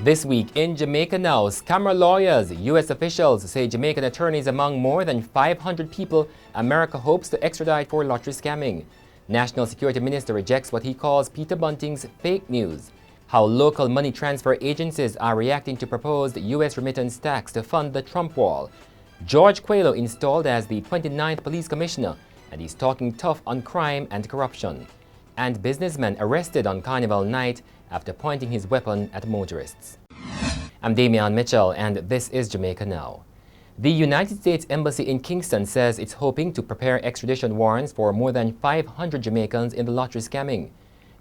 This week in Jamaica Now, scammer lawyers, U.S. officials say Jamaican attorneys among more than 500 people America hopes to extradite for lottery scamming. National Security Minister rejects what he calls Peter Bunting's fake news. How local money transfer agencies are reacting to proposed U.S. remittance tax to fund the Trump wall. George Quallo installed as the 29th police commissioner, and he's talking tough on crime and corruption. And businessman arrested on Carnival night after pointing his weapon at motorists. I'm Damian Mitchell, and this is Jamaica Now. The United States Embassy in Kingston says it's hoping to prepare extradition warrants for more than 500 Jamaicans in the lottery scamming.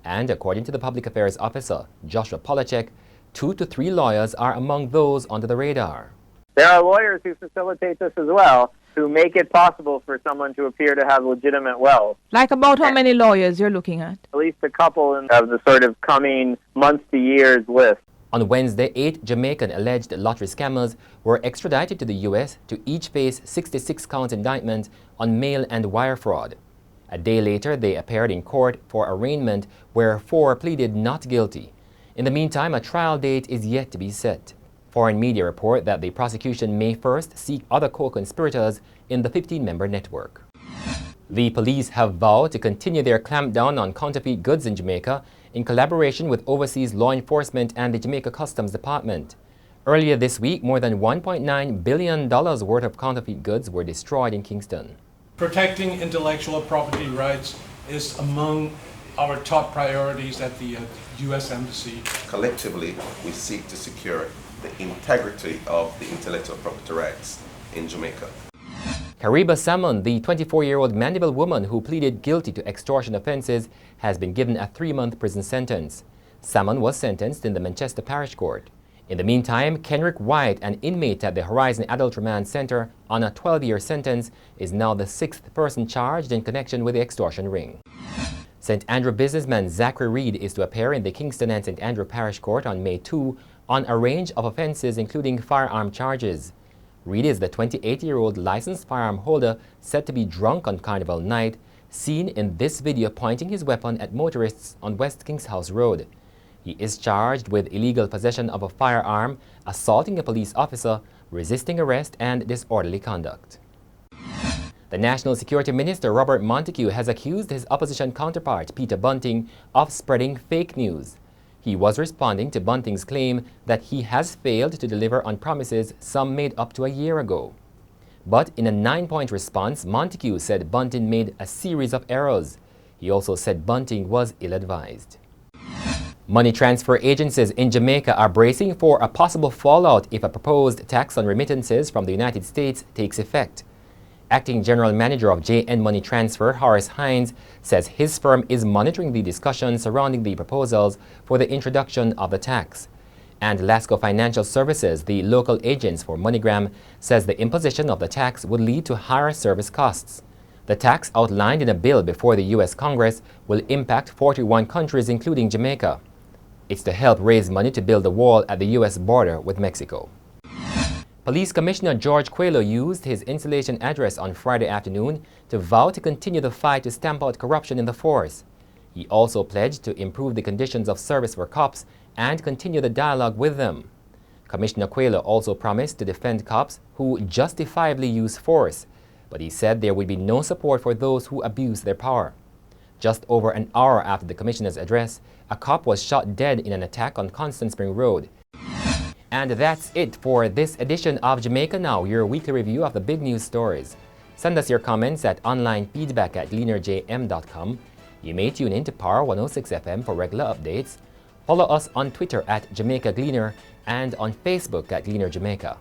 And according to the public affairs officer, Joshua Polachek, 2 to 3 lawyers are among those under the radar. There are lawyers who facilitate this as well, who make it possible for someone to appear to have legitimate wealth. Like about how many lawyers you're looking at? At least a couple of the sort of coming months to years list. On Wednesday, 8 Jamaican alleged lottery scammers were extradited to the U.S. to each face 66-count indictment on mail and wire fraud. A day later, they appeared in court for arraignment where 4 pleaded not guilty. In the meantime, a trial date is yet to be set. Foreign media report that the prosecution may first seek other co-conspirators in the 15-member network. The police have vowed to continue their clampdown on counterfeit goods in Jamaica in collaboration with overseas law enforcement and the Jamaica Customs Department. Earlier this week, more than $1.9 billion worth of counterfeit goods were destroyed in Kingston. Protecting intellectual property rights is among our top priorities at the U.S. Embassy. Collectively, we seek to secure the integrity of the intellectual property rights in Jamaica. Kariba Salmon, the 24-year-old Mandeville woman who pleaded guilty to extortion offenses, has been given a 3-month prison sentence. Salmon was sentenced in the Manchester Parish Court. In the meantime, Kenrick White, an inmate at the Horizon Adult Remand Center on a 12-year sentence, is now the 6th person charged in connection with the extortion ring. St. Andrew businessman Zachary Reed is to appear in the Kingston and St. Andrew Parish Court on May 2 on a range of offenses including firearm charges. Reed is the 28-year-old licensed firearm holder said to be drunk on Carnival night, seen in this video pointing his weapon at motorists on West Kings House Road. He is charged with illegal possession of a firearm, assaulting a police officer, resisting arrest, and disorderly conduct. The National Security Minister Robert Montague has accused his opposition counterpart Peter Bunting of spreading fake news. He was responding to Bunting's claim that he has failed to deliver on promises some made up to a year ago. But in a 9-point response, Montague said Bunting made a series of errors. He also said Bunting was ill-advised. Money transfer agencies in Jamaica are bracing for a possible fallout if a proposed tax on remittances from the United States takes effect. Acting General Manager of JN Money Transfer, Horace Hines, says his firm is monitoring the discussions surrounding the proposals for the introduction of the tax. And Lasco Financial Services, the local agents for MoneyGram, says the imposition of the tax would lead to higher service costs. The tax outlined in a bill before the U.S. Congress will impact 41 countries, including Jamaica. It's to help raise money to build a wall at the U.S. border with Mexico. Police Commissioner George Quallo used his installation address on Friday afternoon to vow to continue the fight to stamp out corruption in the force. He also pledged to improve the conditions of service for cops and continue the dialogue with them. Commissioner Quallo also promised to defend cops who justifiably use force, but he said there would be no support for those who abuse their power. Just over an hour after the commissioner's address, a cop was shot dead in an attack on Constant Spring Road. And that's it for this edition of Jamaica Now, your weekly review of the big news stories. Send us your comments at onlinefeedback@gleanerjm.com. You may tune in to Power 106 FM for regular updates. Follow us on Twitter at Jamaica Gleaner and on Facebook at Gleaner Jamaica.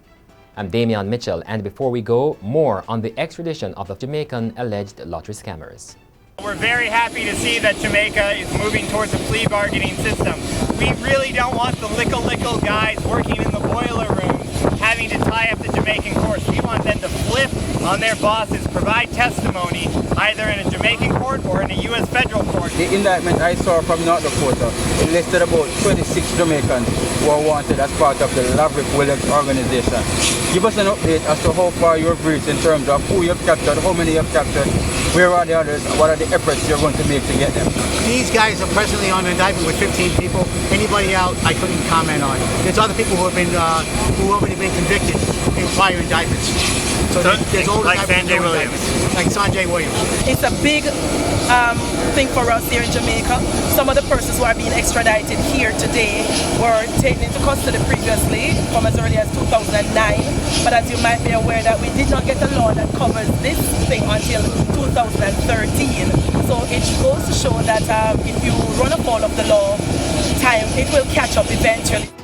I'm Damian Mitchell, and before we go, more on the extradition of the Jamaican alleged lottery scammers. We're very happy to see that Jamaica is moving towards a plea bargaining system. We really don't want the lickle guys working in the boiler room having to tie up the Jamaican courts. We want them to flip on their bosses, provide testimony either in a Jamaican court or in a U.S. federal court. The indictment I saw from North Dakota, it listed about 26 Jamaicans who are wanted as part of the Laverick Williams organization. Give us an update as to how far you've reached in terms of who you've captured, how many you've captured, Where are the others? What are the efforts you're going to make to get them? These guys are presently on indictment with 15 people. Anybody out, I couldn't comment on. There's other people who have been, who have already been convicted in prior indictments. So there's all like Sanjay Williams. Like Sanjay Williams. It's a big thing for us here in Jamaica. Some of the persons who are being extradited here today were taken into custody previously from as early as 2009. But as you might be aware that we did not get a law that covers this thing until 2013. So it goes to show that if you run afoul of the law, time it will catch up eventually.